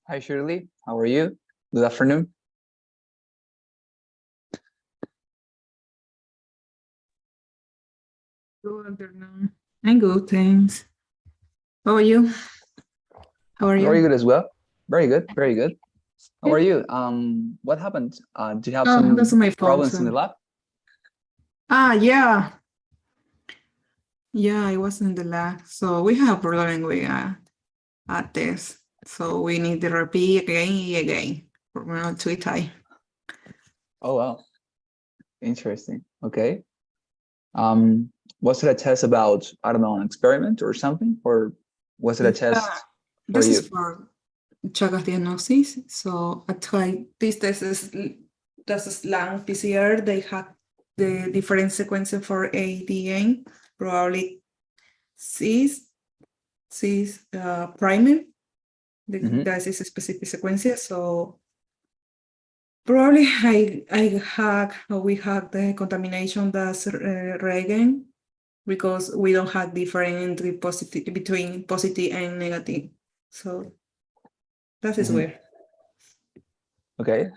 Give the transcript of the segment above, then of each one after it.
Hi, Shirley. How are you? Good afternoon. Good afternoon. I'm good, thanks. How are you? How are I'm very you? good as well. Very good. Very good. How Yeah. are you? What happened? Do you have Oh, that's some my phone. problems in So. the lab? Yeah. Yeah, I was in the lab. So we have a problem with a test. So we need to repeat again and again for now 3 times. Oh, wow. Interesting. Okay. Um, was it a test about, I don't know, an experiment or something? Or was it a Yeah, test for this is you? for Chagas diagnosis. So I tried this test is das ist lang PCR. They have the different sequences for ADN, probably cis primer. Mhm. That is a specific sequence. So probably we had the contamination that's reagent because we don't have different entry positive between positive and negative. So that is Mhm. weird. Okay.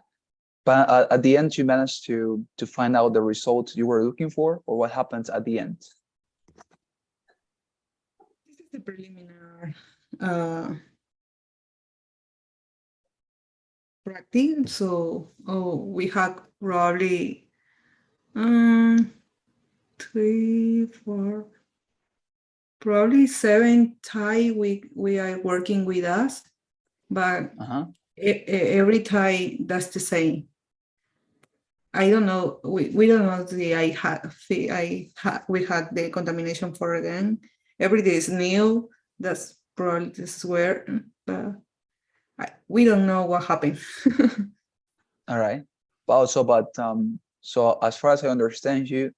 But at the end, you managed to find out the result you were looking for, or what happened at the end? This is the preliminary uh, practice. So we had probably 3, 4, probably 7 Thai we are working with us, but Uh-huh. every Thai that's the same. I don't know. We don't know we had the contamination for again. Every day is new. That's probably this is where we don't know what happened. All right. So as far as I understand you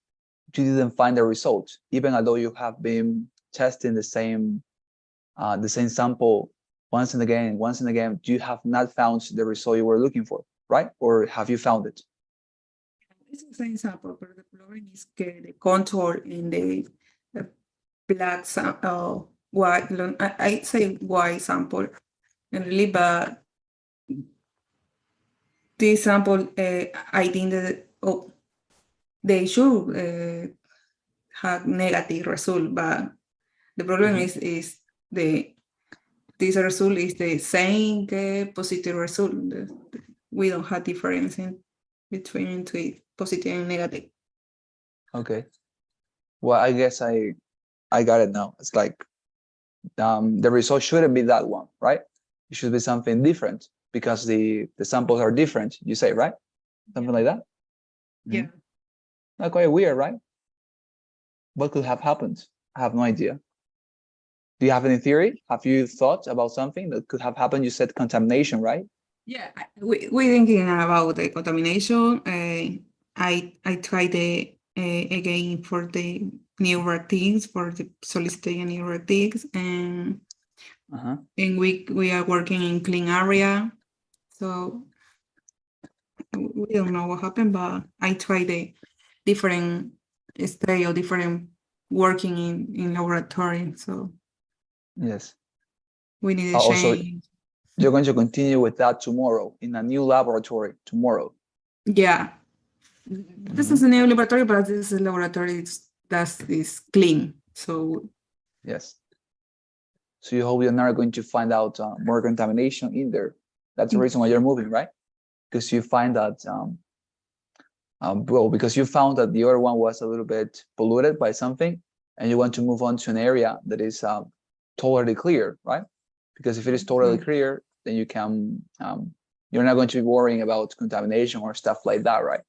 didn't find the result, even although you have been testing the same sample once and again, you have not found the result you were looking for, right? Or have you found it? It's the same sample, but the problem is the control in the black white. I say white sample, and really, but this sample, I think that they should have negative result, but the problem Mhm. is the this result is the same positive result. We don't have difference in between positive and negative. Okay. Well, I guess I got it now. It's like the result shouldn't be that one, right? It should be something different because the samples are different, you say, right? Something like that? Yeah. Mhm. Not quite weird, right? What could have happened? I have no idea. Do you have any theory? Have you thought about something that could have happened? You said contamination, right? Yeah, we thinking about the contamination. I tried again for the neurotics for the soliciting neurotics, Uh-huh. and we are working in clean area, so we don't know what happened. But I tried the different stay or different working in laboratory, so Yes. we need to Also, change. you're going to continue with that tomorrow in a new laboratory tomorrow. Yeah, this is Mhm. a new laboratory, but this is a laboratory that is clean. So Yes. So you hope you're not going to find out more contamination in there. That's the reason why you're moving, right? Because you find that, well, because you found that the other one was a little bit polluted by something, and you want to move on to an area that is totally clear, right? Because if it is totally clear, then you're not going to be worrying about contamination or stuff like that, right?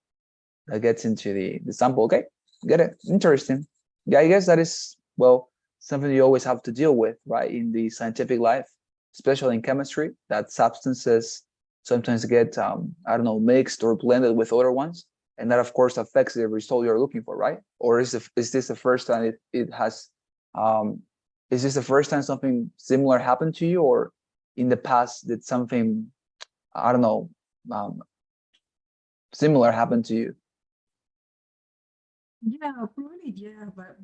That gets into the sample. Okay, get it? Interesting. Yeah, I guess that is, well, something you always have to deal with, right, in the scientific life, especially in chemistry, that substances sometimes get, I don't know, mixed or blended with other ones. And that, of course, affects the result you're looking for, right? Or is this the first time it has, um, is this the first time something similar happened to you? Or in the past, did something, I don't know, um, similar happen to you? yeah, probably yeah, but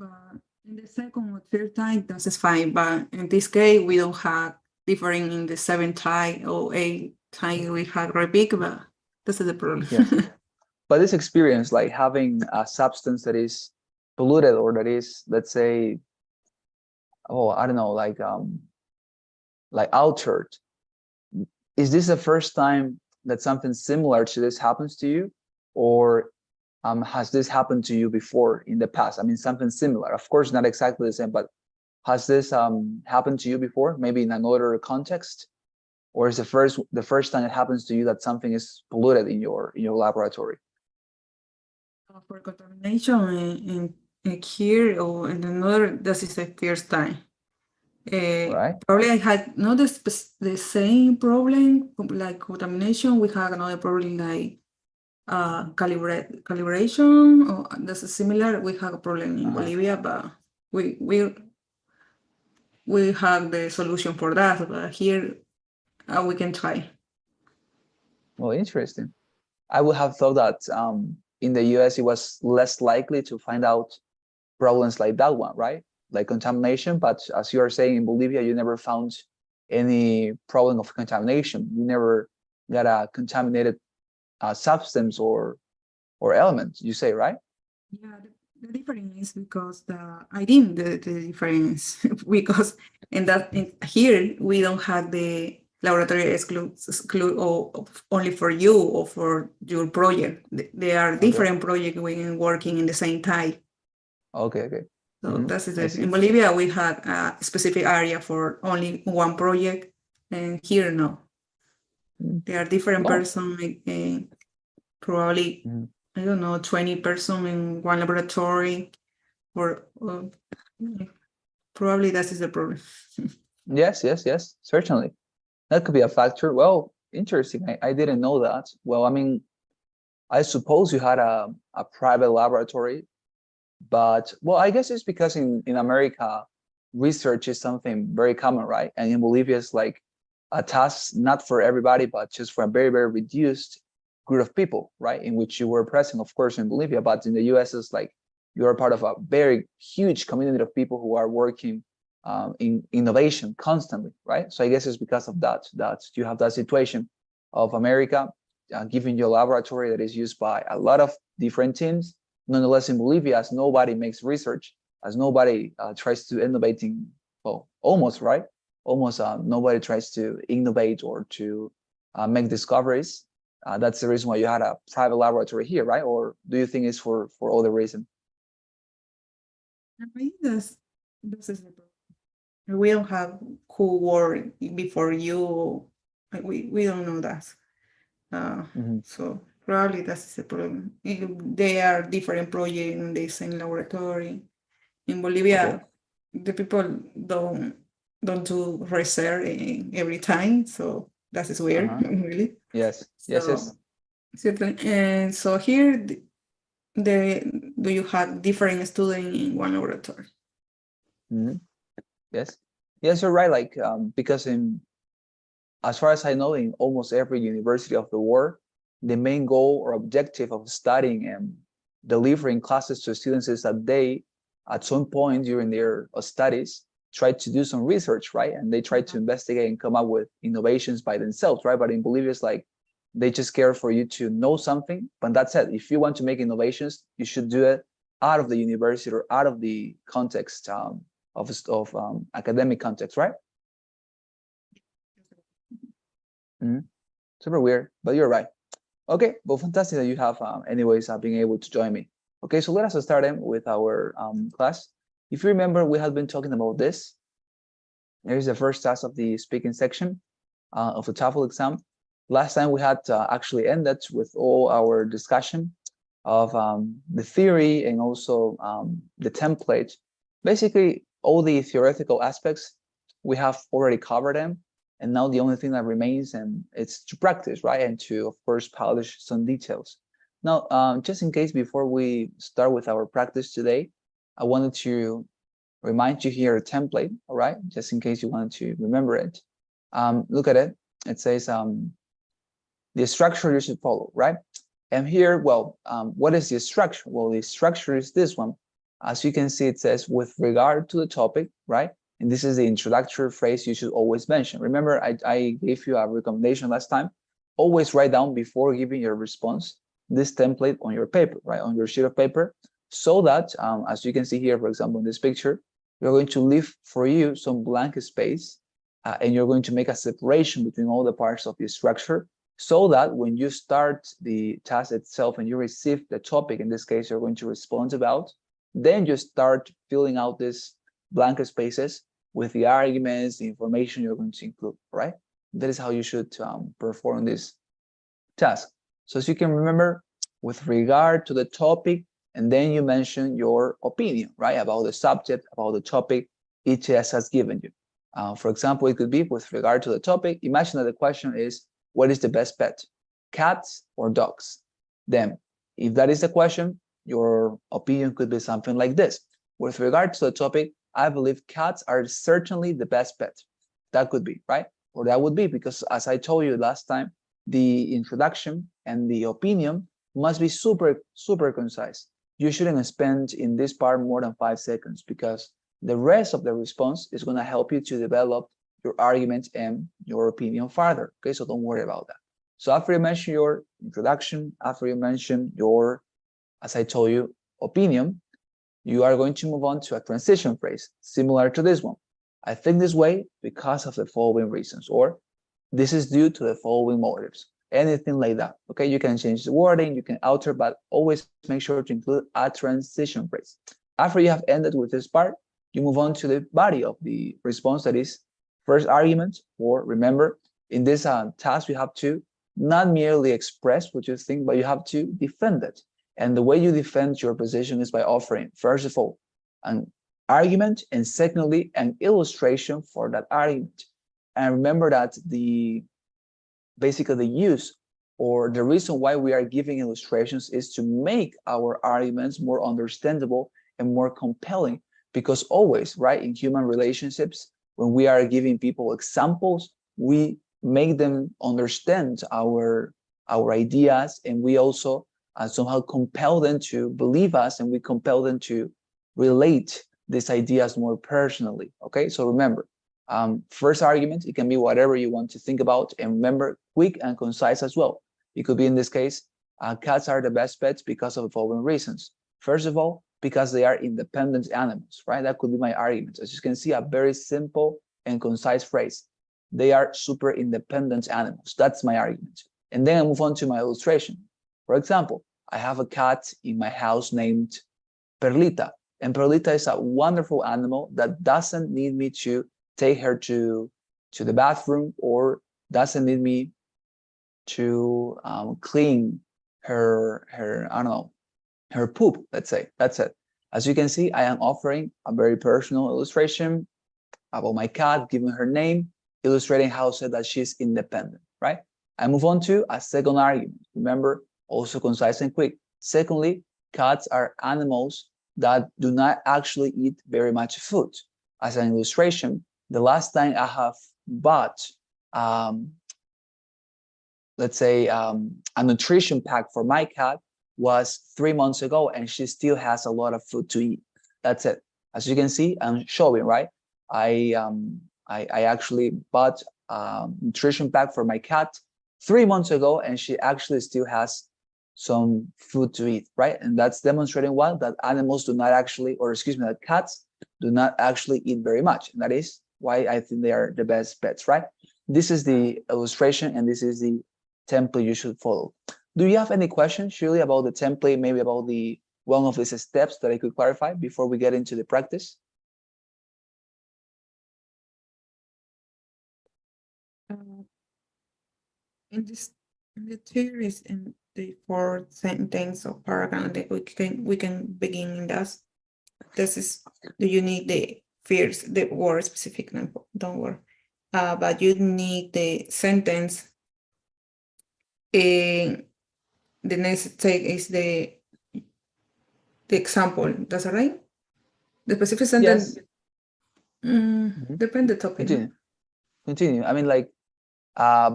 in the second or third time that's fine. But in this case, we don't have. different in the 7th time or 8th time we had repeat, but this is the problem. Yes. But this experience, like having a substance that is polluted or that is, let's say, oh, I don't know, like altered. Is this the first time that something similar to this happens to you, or has this happened to you before in the past? I mean, something similar. Of course, not exactly the same, but has this happened to you before? Maybe in another context, or is the first time it happens to you that something is polluted in your laboratory? For contamination in here or in another, this is the first time. Right. Probably I had not the same problem like contamination. We had another problem like calibration, or that's similar. We had a problem in Bolivia, but we have the solution for that. But here we can try. Well, interesting. I would have thought that in the US, it was less likely to find out problems like that one, right? Like contamination. But as you are saying, in Bolivia, you never found any problem of contamination. You never got a contaminated substance or element, you say, right? Yeah, the difference is because I think the difference because here we don't have the laboratory exclude or only for you or for your project. There are different projects when working in the same time. Okay. So that's it. In Bolivia, we had a specific area for only one project, and here no. There are different persons, probably. I don't know, 20 persons in one laboratory, or probably that is the problem. Yes, certainly. That could be a factor. Well, interesting. I didn't know that. Well, I mean, I suppose you had a private laboratory, but well, I guess it's because in America, research is something very common, right? And in Bolivia, it's like a task not for everybody, but just for a very, very reduced group of people, right? In which you were present, of course, in Bolivia, but in the US, it's like you're part of a very huge community of people who are working in innovation constantly, right? So I guess it's because of that you have that situation of America giving you a laboratory that is used by a lot of different teams. Nonetheless, in Bolivia, as nobody makes research, as nobody tries to innovate in, well, almost, right? Almost nobody tries to innovate or to make discoveries. That's the reason why you had a private laboratory here, right? Or do you think it's for other reason? I think this is the problem. We don't have who work before you. We don't know that. So probably that's the problem. There are different projects in the same laboratory. In Bolivia, the people don't do research every time, so that is weird, really. Yes. Certainly. And so here, do you have different students in one laboratory? Yes, you're right. Like because as far as I know, in almost every university of the world, the main goal or objective of studying and delivering classes to students is that they, at some point during their studies, try to do some research, right? And they try to investigate and come up with innovations by themselves, right? But in Bolivia, it's like they just care for you to know something, but that's it. If you want to make innovations, you should do it out of the university or out of the context of academic context, right? Super weird, but you're right. Okay, well, fantastic that you have, anyways, being able to join me. Okay, so let us start with our class. If you remember, we had been talking about this. Here's the first task of the speaking section of the TOEFL exam. Last time we had actually ended with all our discussion of the theory and also the template. Basically, all the theoretical aspects, we have already covered them. And now the only thing that remains, and it's to practice, right? And to, of course, polish some details. Now, just in case before we start with our practice today, I wanted to remind you here a template, all right? Just in case you wanted to remember it. Look at it. It says the structure you should follow, right? And here, well, what is the structure? Well, the structure is this one. As you can see, it says with regard to the topic, right? And this is the introductory phrase you should always mention. Remember, I gave you a recommendation last time. Always write down before giving your response this template on your paper, right? On your sheet of paper, so that, as you can see here, for example, in this picture, you're going to leave for you some blank space, and you're going to make a separation between all the parts of the structure, so that when you start the task itself and you receive the topic, in this case, you're going to respond about, then you start filling out these blank spaces with the arguments, the information you're going to include, right? That is how you should perform this task. So as you can remember, with regard to the topic, and then you mention your opinion, right? About the subject, about the topic each test has given you. For example, it could be with regard to the topic. Imagine that the question is, what is the best pet? Cats or dogs? Then, if that is the question, your opinion could be something like this. With regard to the topic, I believe cats are certainly the best pet. That could be, right? Or that would be, because as I told you last time, the introduction and the opinion must be super concise. You shouldn't spend in this part more than 5 seconds, because the rest of the response is going to help you to develop your argument and your opinion further. Okay, so don't worry about that. So after you mention your introduction, after you mention your, as I told you, opinion, you are going to move on to a transition phrase similar to this one. I think this way because of the following reasons, or this is due to the following motives, anything like that. Okay, you can change the wording, you can alter, but always make sure to include a transition phrase. After you have ended with this part, you move on to the body of the response, that is first argument. Or remember, in this task, you have to not merely express what you think, but you have to defend it. And the way you defend your position is by offering, first of all, an argument, and secondly, an illustration for that argument. And remember that basically the use or the reason why we are giving illustrations is to make our arguments more understandable and more compelling. Because always, right, in human relationships, when we are giving people examples, we make them understand our ideas, and we also somehow compel them to believe us, and we compel them to relate these ideas more personally. Okay, so remember, first argument, it can be whatever you want to think about, and remember, quick and concise as well. It could be, in this case, cats are the best pets because of the following reasons. First of all, because they are independent animals, right? That could be my argument. As you can see, a very simple and concise phrase. They are super independent animals. That's my argument. And then I move on to my illustration. For example, I have a cat in my house named Perlita. And Perlita is a wonderful animal that doesn't need me to take her to the bathroom, or doesn't need me to clean her I don't know, her poop, let's say. That's it. As you can see, I am offering a very personal illustration about my cat, giving her name, illustrating how said that she's independent, right? I move on to a second argument. Remember, also concise and quick. Secondly, cats are animals that do not actually eat very much food. As an illustration, the last time I have bought, let's say, a nutrition pack for my cat was 3 months ago, and she still has a lot of food to eat. That's it. As you can see, I'm showing, right? I actually bought a nutrition pack for my cat 3 months ago, and she actually still has some food to eat, right? And that's demonstrating what? That animals do not actually, or excuse me, that cats do not actually eat very much. And that is why I think they are the best pets, right? This is the illustration, and this is the template you should follow. Do you have any questions, Shirley, about the template, maybe about the one of these steps that I could clarify before we get into the practice? In the theories, in the fourth sentence of paragraph that we can begin in that. This is, do you need the first, the word specific, don't worry, but you need the sentence. The next take is the example. That's all right. The specific sentence. Yes. Depend the topic. Continue. I mean, like,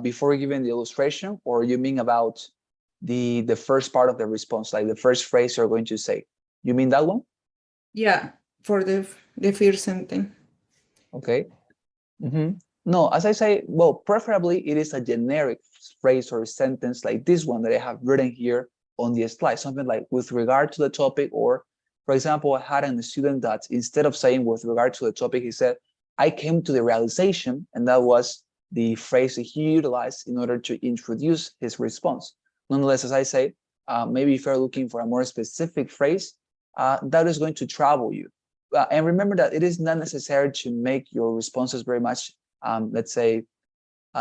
before giving the illustration, or you mean about the first part of the response, like the first phrase you're going to say? You mean that one? Yeah, for the first sentence. Okay. No, as I say, well, preferably it is a generic phrase or sentence like this one that I have written here on the slide, something like with regard to the topic, or for example, I had a student that instead of saying with regard to the topic, he said, I came to the realization, and that was the phrase he utilized in order to introduce his response. Nonetheless, as I say, maybe if you're looking for a more specific phrase, that is going to trouble you. And remember that it is not necessary to make your responses very much, let's say,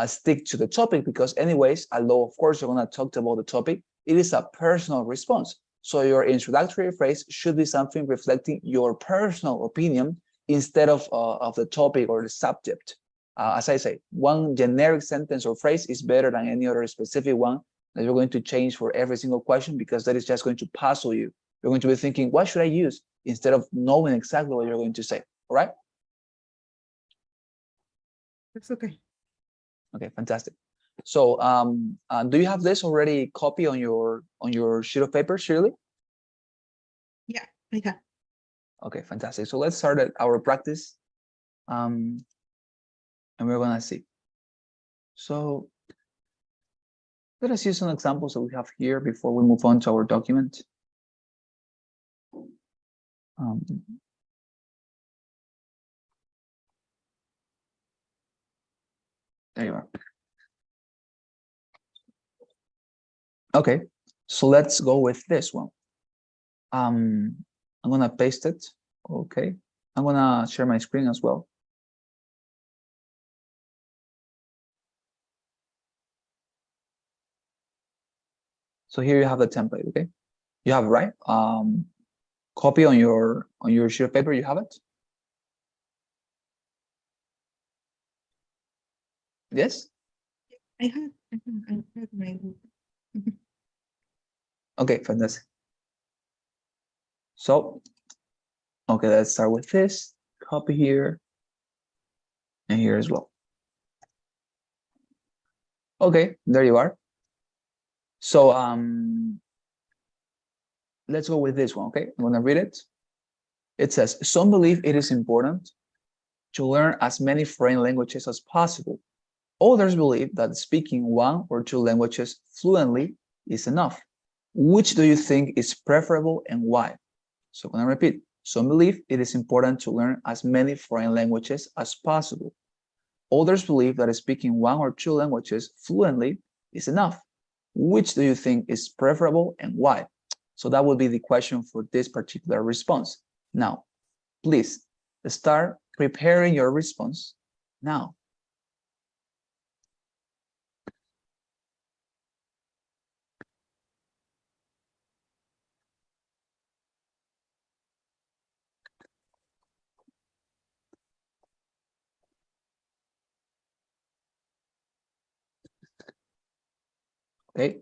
stick to the topic, because anyways, although of course you're going to talk about the topic, it is a personal response. So your introductory phrase should be something reflecting your personal opinion instead of the topic or the subject. As I say, one generic sentence or phrase is better than any other specific one that you're going to change for every single question, because that is just going to puzzle you. You're going to be thinking, what should I use? Instead of knowing exactly what you're going to say. All right? That's okay. Okay, fantastic. So do you have this already copy on your sheet of paper, Shirley? Yeah, I have. Okay, fantastic. So let's start our practice. And we're gonna see. So let us use some examples that we have here before we move on to our document. There you are. Okay, so let's go with this one. I'm gonna paste it. Okay, I'm gonna share my screen as well. So here you have the template. Okay, you have it, right? Copy on your sheet of paper. You have it. Yes. I have my book. Okay, fantastic. So, okay, let's start with this. Copy here and here as well. Okay, there you are. So let's go with this one. Okay, I'm gonna read it. It says, some believe it is important to learn as many foreign languages as possible. Others believe that speaking one or two languages fluently is enough. Which do you think is preferable and why? So I'm gonna repeat. Some believe it is important to learn as many foreign languages as possible. Others believe that speaking one or two languages fluently is enough. Which do you think is preferable and why? So that would be the question for this particular response. Now, please start preparing your response now. Okay,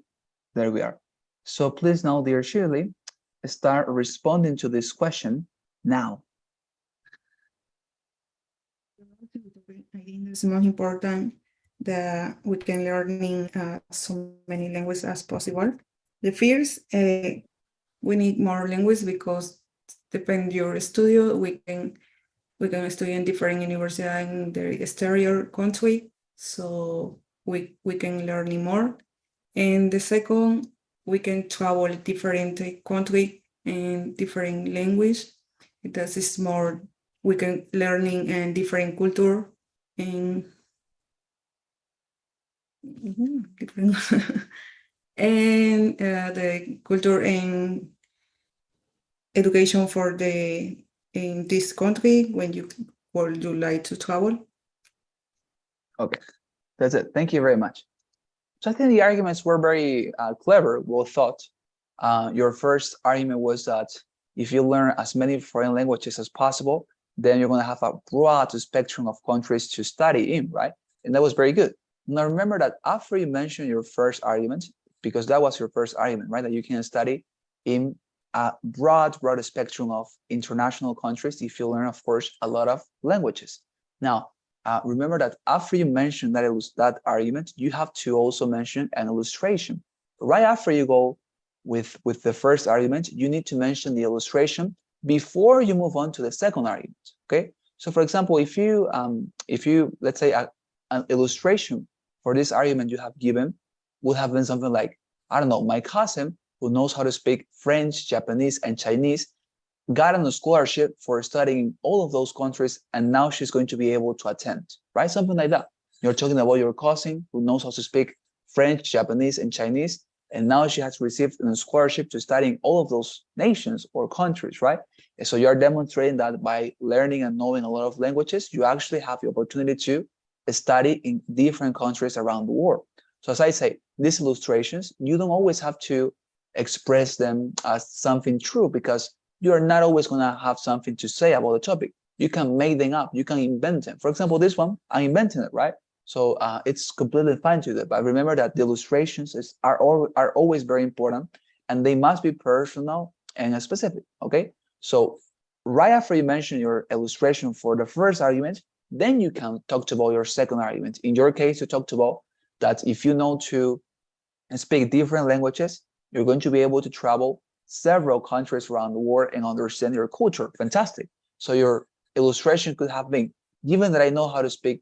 there we are. So please now, dear Shirley, start responding to this question now. I think it's most important that we can learn so many languages as possible. The first, we need more language because depend your studio, we can study in different universities in the exterior country, so we can learn more. And the second, we can travel different country and different language. That is more, we can learning and different culture and different and the culture and education for in this country when you would you like to travel. Okay, that's it. Thank you very much. So I think the arguments were very clever, well thought. Your first argument was that if you learn as many foreign languages as possible, then you're going to have a broad spectrum of countries to study in, right? And that was very good. Now remember that after you mentioned your first argument, because that was your first argument, right? That you can study in a broad spectrum of international countries if you learn, of course, a lot of languages. Now, remember that after you mention that argument, you have to also mention an illustration. Right after you go with the first argument, you need to mention the illustration before you move on to the second argument, okay? So for example, if you let's say an illustration for this argument you have given would have been something like, I don't know, my cousin who knows how to speak French, Japanese, and Chinese got on a scholarship for studying in all of those countries, and now she's going to be able to attend, right? Something like that. You're talking about your cousin who knows how to speak French, Japanese, and Chinese, and now she has received a scholarship to study in all of those nations or countries, right? And so you're demonstrating that by learning and knowing a lot of languages, you actually have the opportunity to study in different countries around the world. So as I say, these illustrations, you don't always have to express them as something true, because you're not always going to have something to say about the topic. You can make them up. You can invent them. For example, this one, I'm inventing it, right? So it's completely fine to do that. But remember that the illustrations are always very important, and they must be personal and specific, okay? So right after you mention your illustration for the first argument, then you can talk about your second argument. In your case, you talked about that if you know to speak different languages, you're going to be able to travel several countries around the world and understand your culture. Fantastic. So your illustration could have been, given that I know how to speak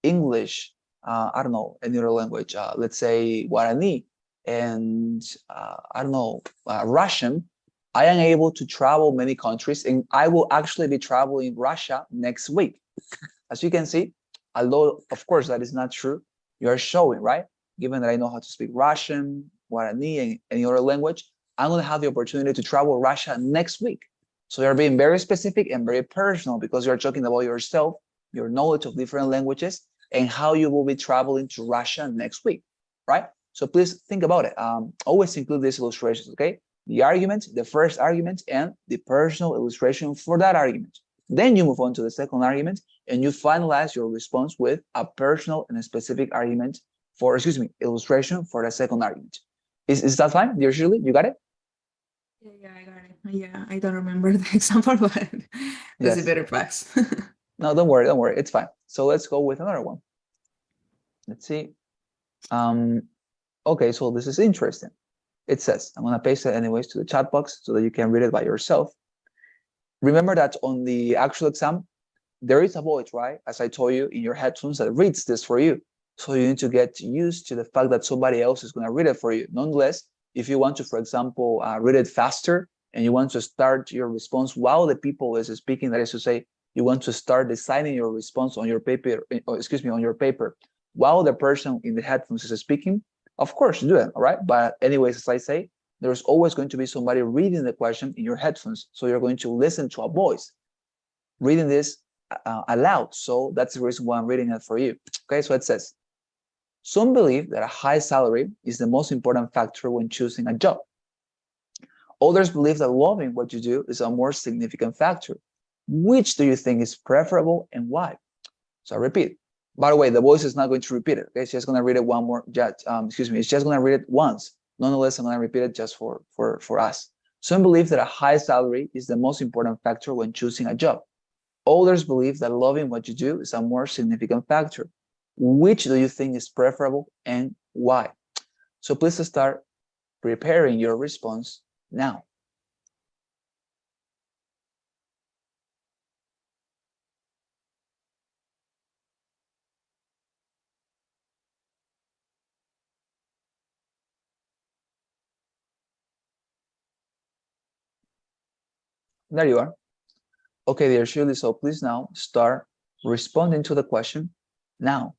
English, I don't know, any other language, let's say Guarani, and I don't know, Russian, I am able to travel many countries, and I will actually be traveling Russia next week. As you can see, although of course that is not true, you are showing, right? Given that I know how to speak Russian, Guarani, and any other language, I'm going to have the opportunity to travel Russia next week. So you're being very specific and very personal, because you're talking about yourself, your knowledge of different languages, and how you will be traveling to Russia next week, right? So please think about it. Always include these illustrations, okay? The argument, the first argument, and the personal illustration for that argument. Then you move on to the second argument, and you finalize your response with a personal and a specific argument for, illustration for the second argument. Is that fine, dear Shirley? You got it? Yeah, I got it. Yeah, I don't remember the example, but that's a Yes. better pass. No, don't worry, it's fine. So let's go with another one. Let's see. Okay, so this is interesting. It says, I'm gonna paste it anyways to the chat box so that you can read it by yourself. Remember that on the actual exam, there is a voice, right? As I told you, in your headphones that reads this for you. So you need to get used to the fact that somebody else is gonna read it for you. Nonetheless, if you want to, for example, read it faster, and you want to start your response while the people is speaking, that is to say, you want to start designing your response on your paper, on your paper, while the person in the headphones is speaking, of course, do it, all right? But anyways, as I say, there's always going to be somebody reading the question in your headphones. So you're going to listen to a voice reading this aloud. So that's the reason why I'm reading it for you. Okay, so it says, some believe that a high salary is the most important factor when choosing a job. Others believe that loving what you do is a more significant factor. Which do you think is preferable and why? So I repeat. By the way, the voice is not going to repeat it. Okay, it's just going to read it one more. It's just going to read it once. Nonetheless, I'm going to repeat it just for us. Some believe that a high salary is the most important factor when choosing a job. Others believe that loving what you do is a more significant factor. Which do you think is preferable and why? So please start preparing your response now. There you are. Okay, dear Shirley, so please now start responding to the question now.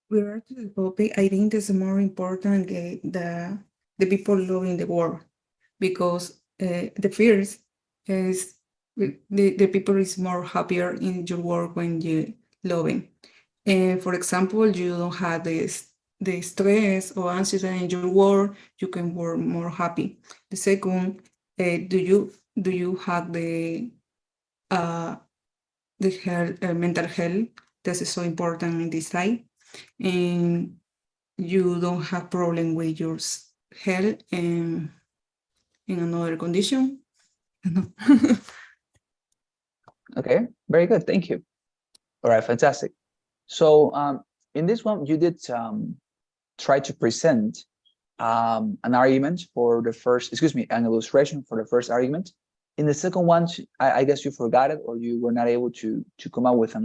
With regard to the topic, I think it's more important the people loving the world, because the first is the people is more happier in your work when you loving. And for example, you don't have the stress or anxiety in your work, you can work more happy. The second, do you have the health, mental health? This is so important in this side, and you don't have problem with your health and in another condition. Okay, very good. Thank you. All right, fantastic. So in this one, you did try to present an argument for the first, an illustration for the first argument. In the second one, I guess you forgot it, or you were not able to come up with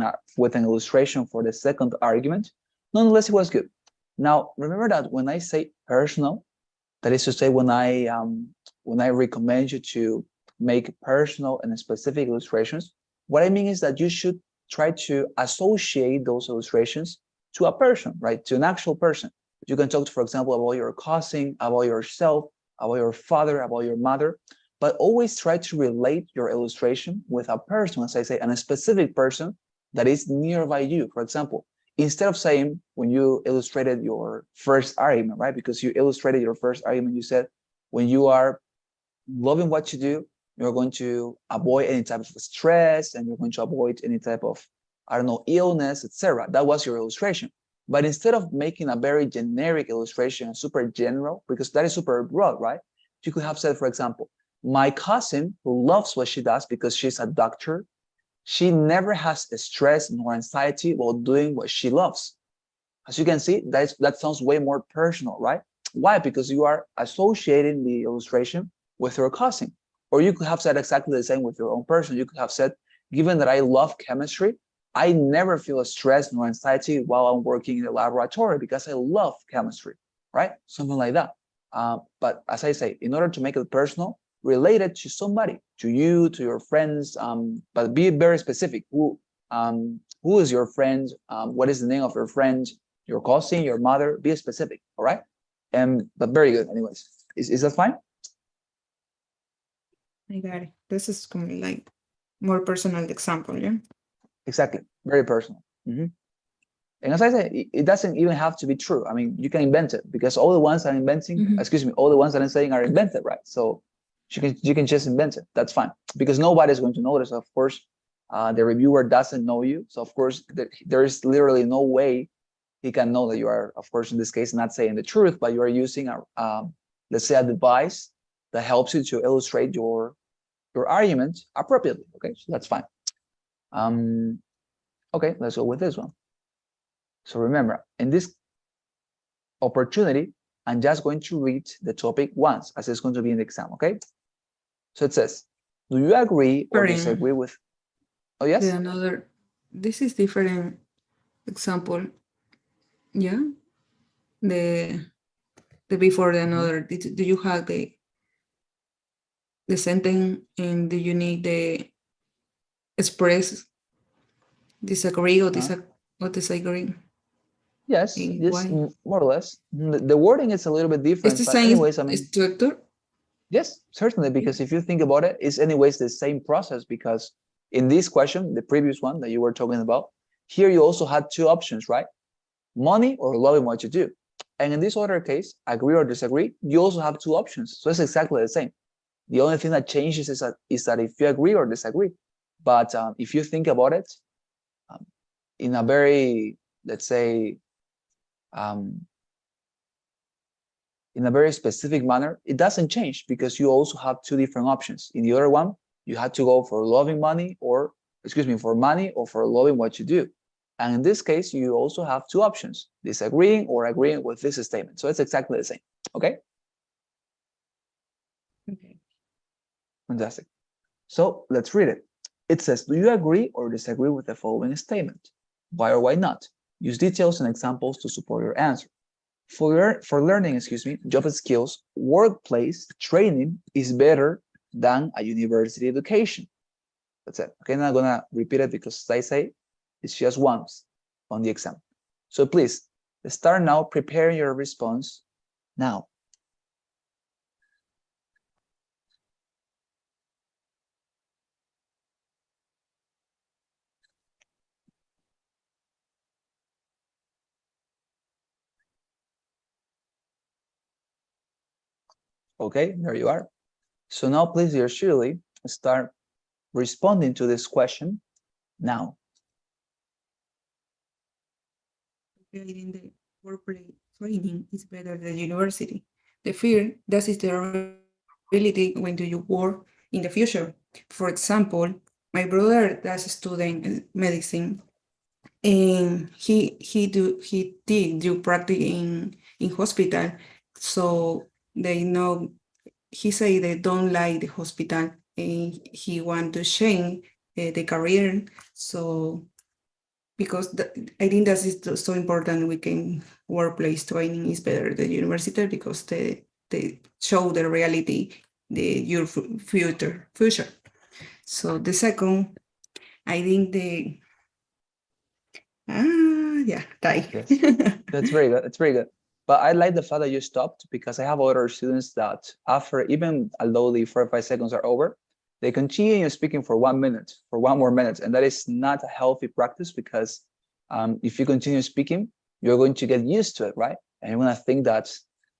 an illustration for the second argument. Nonetheless, it was good. Now, remember that when I say personal, that is to say, when I recommend you to make personal and specific illustrations, what I mean is that you should try to associate those illustrations to a person, right? To an actual person. You can talk, for example, about your cousin, about yourself, about your father, about your mother, but always try to relate your illustration with a person, as I say, and a specific person that is nearby you. For example, instead of saying when you illustrated your first argument, right? Because you illustrated your first argument, you said when you are loving what you do, you're going to avoid any type of stress and you're going to avoid any type of, I don't know, illness, etc. That was your illustration. But instead of making a very generic illustration, super general, because that is super broad, right? You could have said, for example, my cousin who loves what she does because she's a doctor, she never has stress nor anxiety while doing what she loves. As you can see, that sounds way more personal, right? Why? Because you are associating the illustration with your cousin. Or you could have said exactly the same with your own person. You could have said, given that I love chemistry, I never feel stress nor anxiety while I'm working in the laboratory because I love chemistry, right? Something like that. But as I say, in order to make it personal, relate it to somebody, to you, to your friends, but be very specific. Who is your friend? What is the name of your friend? Your cousin, your mother? Be specific, all right? But very good, anyways. Is that fine? I got it. This is like more personal example, yeah? Exactly, very personal. And as I say, it doesn't even have to be true. I mean, you can invent it because all the ones I'm inventing, excuse me, all the ones that I'm saying are invented, right? So you can just invent it. That's fine because nobody's going to notice. Of course, the reviewer doesn't know you, so of course there is literally no way he can know that you are, of course, in this case, not saying the truth, but you are using let's say a device that helps you to illustrate your argument appropriately. Okay, so that's fine. Okay, let's go with this one. So remember, in this opportunity, I'm just going to read the topic once, as it's going to be in the exam, okay? So it says, do you agree or disagree with... Oh, yes? This is different example, yeah? The before the another, do you have the sentence and do you need the express disagree or disagree? Yes, yes, more or less. The wording is a little bit different. It's the same anyways, I mean, structure? Yes, certainly, because if you think about it, it's anyways the same process because in this question, the previous one that you were talking about, here you also had two options, right? Money or loving what you do. And in this other case, agree or disagree, you also have two options. So it's exactly the same. The only thing that changes is that if you agree or disagree. But if you think about it in a very, let's say, in a very specific manner, it doesn't change because you also have two different options. In the other one, you had to go for loving money or, excuse me, for money or for loving what you do. And in this case, you also have two options, disagreeing or agreeing with this statement. So it's exactly the same, okay? Okay. Fantastic. So let's read it. It says, do you agree or disagree with the following statement? Why or why not? Use details and examples to support your answer. For learning, job skills, workplace training is better than a university education. That's it. Okay, I'm not gonna repeat it because, as I say, it's just once on the exam. So please, start now preparing your response now. Okay, there you are. So now, please, dear Shirley, start responding to this question now. In the workplace training is better than university. The fear, that is the reality when do you work in the future. For example, my brother does student medicine and he did do practice in hospital, so they know he say they don't like the hospital and he want to change the career. So because I think that is so important. We can workplace training is better than university because they show the reality, your future. So the second, I think die. Yes. That's very good. It's very good. But I like the fact that you stopped, because I have other students that after, even although the 45 seconds are over, they continue speaking for 1 minute, for 1 more minute. And that is not a healthy practice, because if you continue speaking, you're going to get used to it, right? And you're going to think that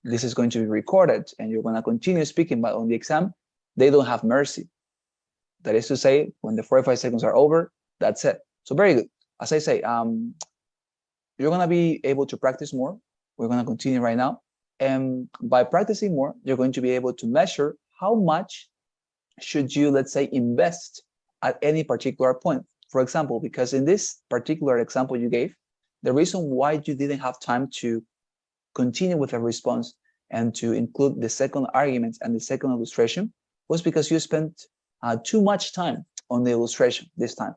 this is going to be recorded and you're going to continue speaking, but on the exam, they don't have mercy. That is to say, when the 45 seconds are over, that's it. So very good. As I say, you're going to be able to practice more. We're going to continue right now. And by practicing more, you're going to be able to measure how much should you, let's say, invest at any particular point. For example, because in this particular example you gave, the reason why you didn't have time to continue with a response and to include the second argument and the second illustration was because you spent too much time on the illustration this time.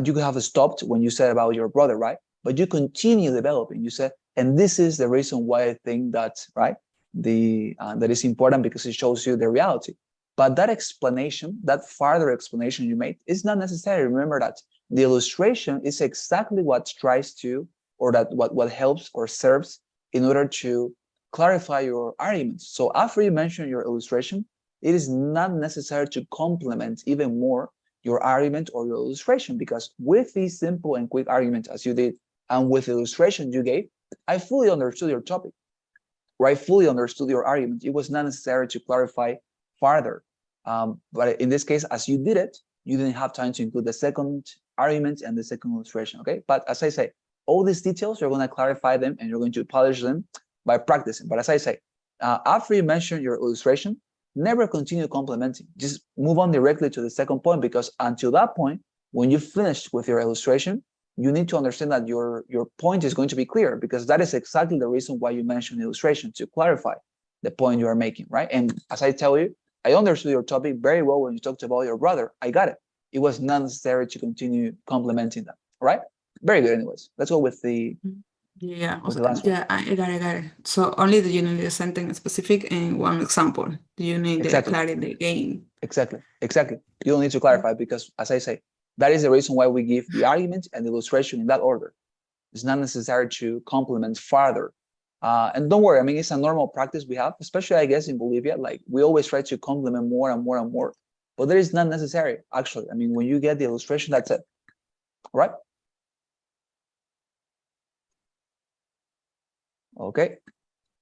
You could have stopped when you said about your brother, right? But you continue developing. You said, and this is the reason why I think that, right, that is important, because it shows you the reality. But that explanation, that further explanation you made, is not necessary. Remember that the illustration is exactly what tries to, or that what helps or serves in order to clarify your arguments. So after you mention your illustration, it is not necessary to complement even more your argument or your illustration, because with these simple and quick arguments as you did, and with the illustration you gave, I fully understood your topic, or I fully understood your argument. It was not necessary to clarify further. But in this case, as you did it, you didn't have time to include the second argument and the second illustration, okay? But as I say, all these details, you're going to clarify them and you're going to polish them by practicing. But as I say, after you mention your illustration, never continue complementing. Just move on directly to the second point, because until that point, when you finish with your illustration, you need to understand that your point is going to be clear, because that is exactly the reason why you mentioned illustration, to clarify the point you are making, right? And as I tell you, I understood your topic very well when you talked about your brother. I got it. It was not necessary to continue complementing that, right? Very good. Anyways, let's go with the last one. Yeah, I got it. So only do you need a sentence specific and one example? Do you need to clarify the game? Exactly. You don't need to clarify, because as I say, that is the reason why we give the argument and the illustration in that order. It's not necessary to complement further. And don't worry, I mean, it's a normal practice we have, especially, I guess, in Bolivia. Like, we always try to complement more and more and more, but that is not necessary, actually. I mean, when you get the illustration, that's it. All right? Okay,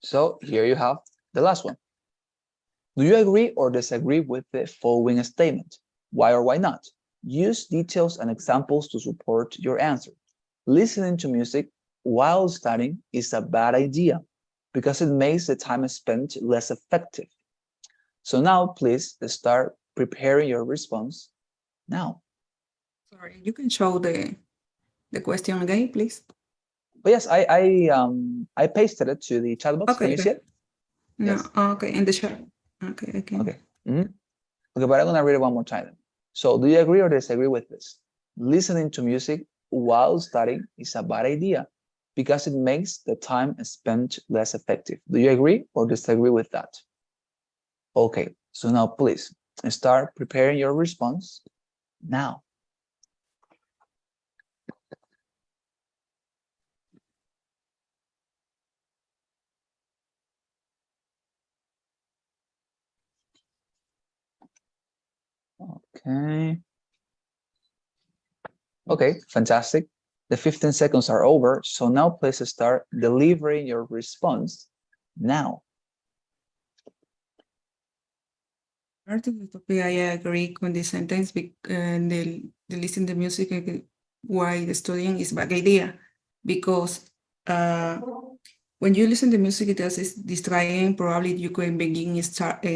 so here you have the last one. Do you agree or disagree with the following statement? Why or why not? Use details and examples to support your answer. Listening to music while studying is a bad idea because it makes the time spent less effective. So now, please start preparing your response now. Sorry, you can show the question again, please. But yes, I pasted it to the chat box. Okay, Can you see it? No, Yes. okay, in the chat. Okay. Okay. Okay, but I'm gonna read it one more time. So, do you agree or disagree with this? Listening to music while studying is a bad idea because it makes the time spent less effective. Do you agree or disagree with that? Okay, so now please start preparing your response now. Okay, fantastic. The 15 seconds are over, so now please start delivering your response now. I agree with this sentence. The listening to music while studying is a bad idea because when you listen to music, it is distracting. Probably you can begin start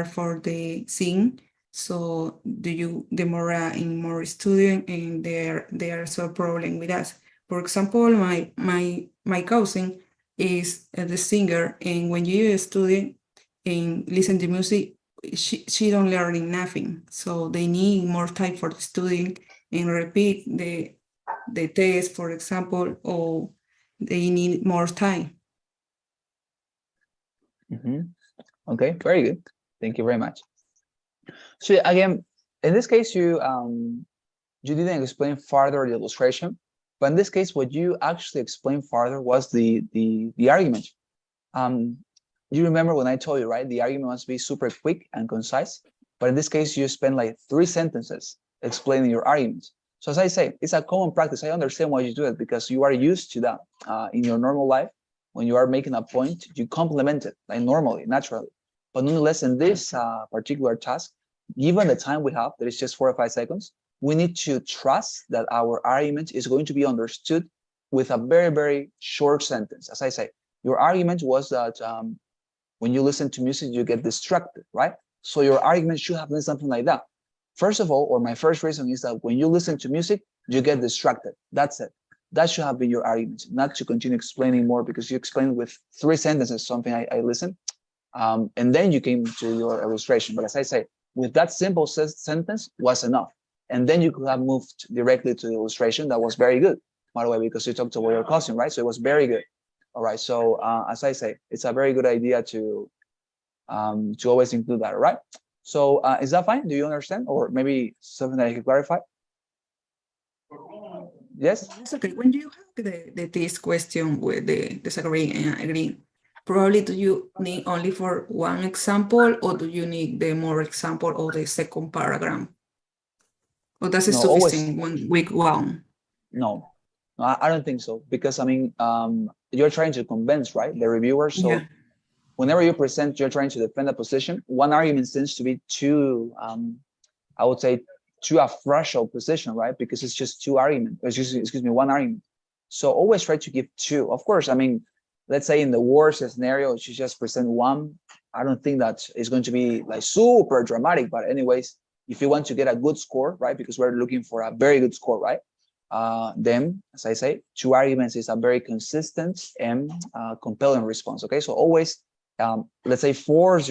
for the sing. So do you demore in more studying, and there are some problem with us. For example, my cousin is the singer, and when you study and listen to music, she don't learning nothing. So they need more time for studying and repeat the test, for example, or they need more time. Okay, very good. Thank you very much. So again, in this case, you didn't explain further the illustration, but in this case, what you actually explained further was the argument. You remember when I told you, right? The argument must be super quick and concise, but in this case, you spend like 3 sentences explaining your argument. So as I say, it's a common practice. I understand why you do it because you are used to that in your normal life. When you are making a point, you complement it like normally, naturally. But nonetheless, in this particular task, given the time we have, that is just 4 or 5 seconds, we need to trust that our argument is going to be understood with a very, very short sentence. As I say, your argument was that when you listen to music, you get distracted, right? So your argument should have been something like that. First of all, or my first reason is that when you listen to music, you get distracted. That's it. That should have been your argument, not to continue explaining more because you explained with 3 sentences something I listened. And then you came to your illustration. But as I say, with that simple sentence was enough. And then you could have moved directly to the illustration. That was very good, by the way, because you talked about your cousin, right? So it was very good. All right. So as I say, it's a very good idea to always include that, right? So is that fine? Do you understand? Or maybe something that I can clarify? Yes? It's okay. When you have this question with the disagree and agree, probably do you need only for one example or do you need the more example of the second paragraph? Or does it sufficient one week one? No, I don't think so. Because I mean, you're trying to convince, right, the reviewer. So yeah. Whenever you present, you're trying to defend a position. One argument tends to be too, I would say, to a threshold position, right? Because it's just 2 arguments, excuse me, 1 argument. So always try to give 2. Of course, I mean, let's say in the worst scenario, you just present 1. I don't think that is going to be like super dramatic, but anyways, if you want to get a good score, right? Because we're looking for a very good score, right? Then, as I say, 2 arguments is a very consistent and compelling response, okay? So always, let's say, strive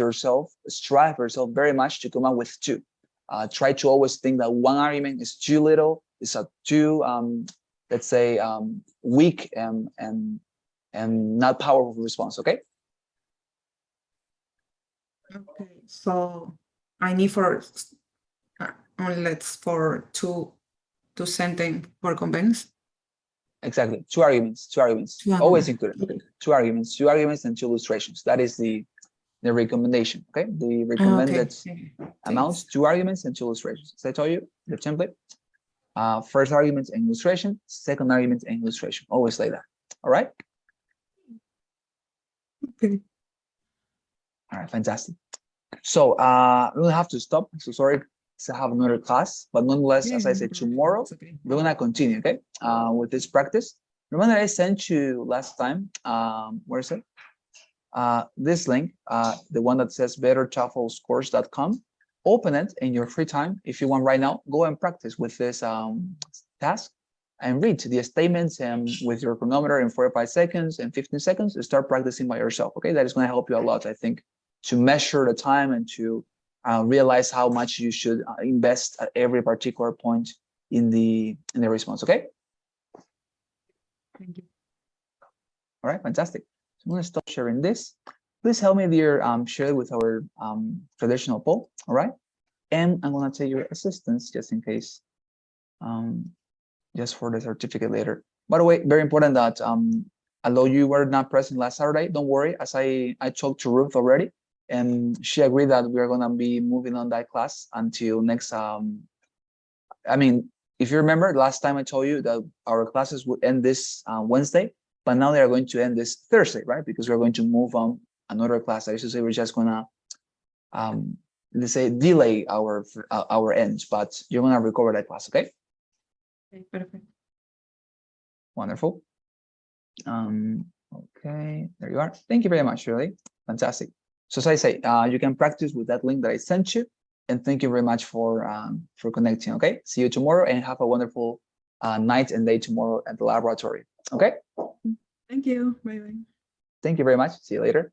yourself very much to come up with 2. Try to always think that 1 argument is too little, it's a too, let's say, weak and not powerful response, okay? Okay, so I need for let's for two sentence for convince. Exactly, 2 arguments. Always included. Okay. 2 arguments and 2 illustrations. That is the recommendation, okay? The recommended amounts, 2 arguments and 2 illustrations. As I told you, the template, first argument and illustration, second argument and illustration, always like that, all right? Okay. All right, fantastic. So we'll have to stop. So sorry to have another class, but nonetheless, as I said, tomorrow, we're gonna continue, okay? With this practice. Remember I sent you last time, where is it? This link, the one that says bettertoeflscores.com. Open it in your free time. If you want right now, go and practice with this task and read the statements and with your chronometer in 4 or 5 seconds and 15 seconds, and start practicing by yourself, okay? That is going to help you a lot, I think, to measure the time and to realize how much you should invest at every particular point in the response, okay? Thank you. All right, fantastic. I'm going to stop sharing this. Please help me, dear, share it with our traditional poll, all right? And I'm going to take your assistance just in case, just for the certificate later. By the way, very important that although you were not present last Saturday, don't worry, as I talked to Ruth already, and she agreed that we are going to be moving on that class until next, I mean, if you remember, last time I told you that our classes would end this Wednesday, but now they are going to end this Thursday, right? Because we're going to move on another class. I used to say we're just gonna, let's say, delay our end, but you're gonna recover that class, okay? Okay, perfect. Wonderful. Okay, there you are. Thank you very much, really. Fantastic. So as I say, you can practice with that link that I sent you, and thank you very much for connecting. Okay, see you tomorrow, and have a wonderful night and day tomorrow at the laboratory. Okay. Thank you. Bye bye. Thank you very much. See you later.